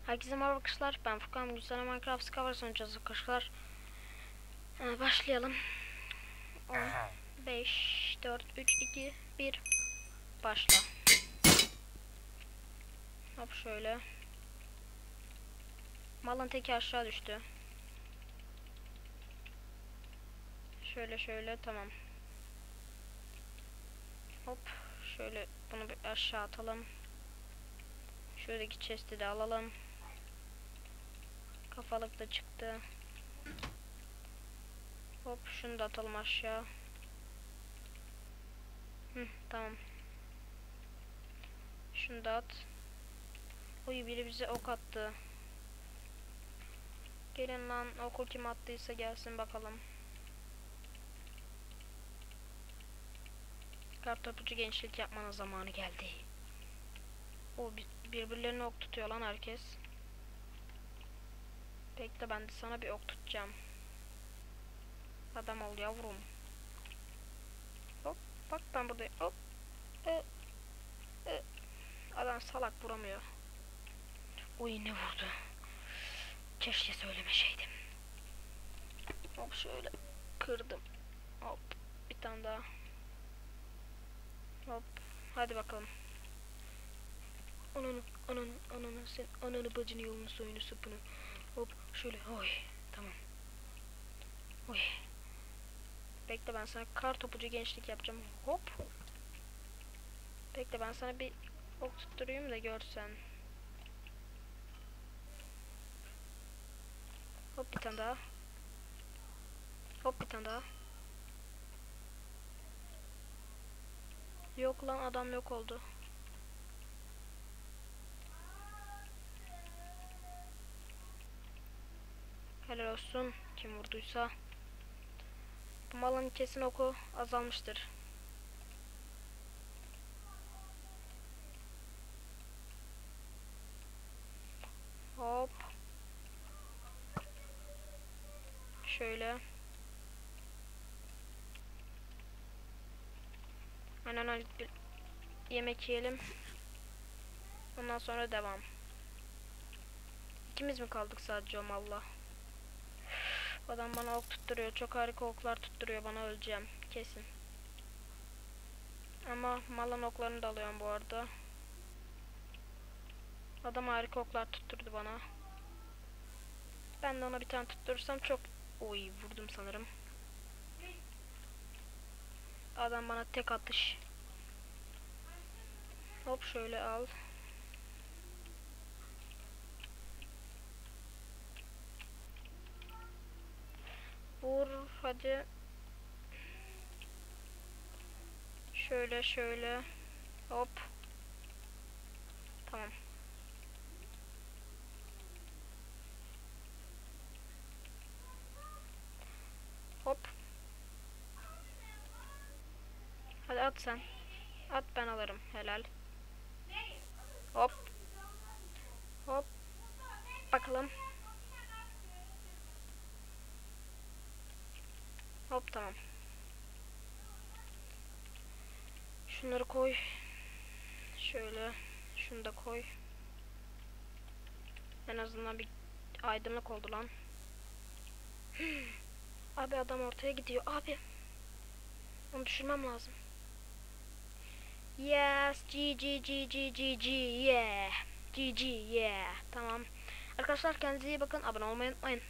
Herkese merhaba arkadaşlar. Ben Furkan. Bugün sana Minecraft Skywars oynayacağız arkadaşlar. Başlayalım. 10, 5, 4, 3, 2, 1. Başla. Hop şöyle. Malın teki aşağı düştü. Şöyle tamam. Hop şöyle bunu bir aşağı atalım. Şuradaki chest'i de alalım. Kafalık da çıktı. Hop şunu da atalım aşağı. Tamam. Şunu da at. Oy, biri bize ok attı. Gelin lan, oku kim attıysa gelsin bakalım. Kartopucu gençlik yapmanın zamanı geldi. O birbirlerine ok tutuyor lan herkes. Bekle, ben de sana bir ok tutacağım. Adam ol yavrum. Hop bak, ben buradayım. Hop. Adam salak, vuramıyor. Oy, ne vurdu. Keşke söylemeseydim. Hop şöyle kırdım. Hop bir tane daha. Hop hadi bakalım. Ananı sen ananı bacını yolunu soyunu sapını. Hop şöyle, oy tamam. Oy. Bekle, ben sana kar topucu gençlik yapacağım. Hop. Bekle, ben sana bir ok tutturayım da görsen. Hop bir tane daha. Hop bir tane daha. Yok lan, adam yok oldu. Helal olsun kim vurduysa. Bu malın kesin oku azalmıştır. Hop. Şöyle. Aynen, yemek yiyelim. Ondan sonra devam. İkimiz mi kaldık sadece o malla? Adam bana ok tutturuyor. Çok harika oklar tutturuyor bana, öleceğim kesin. Ama malın oklarını da alıyorum bu arada. Adam harika oklar tutturdu bana. Ben de ona bir tane tutturursam çok... Oy, vurdum sanırım. Adam bana tek atış. Hop şöyle al. Vur hadi. Şöyle. Hop. Tamam. Hop. Hadi at sen. At, ben alırım. Helal. Hop. Hop. Bakalım. Hop tamam. Şunları koy. Şöyle. Şunu da koy. En azından bir aydınlık oldu lan. Abi adam ortaya gidiyor. Abi. Onu düşürmem lazım. Yes. GG yeah. GG yeah. Tamam. Arkadaşlar kendinize iyi bakın. Abone olmayı unutmayın.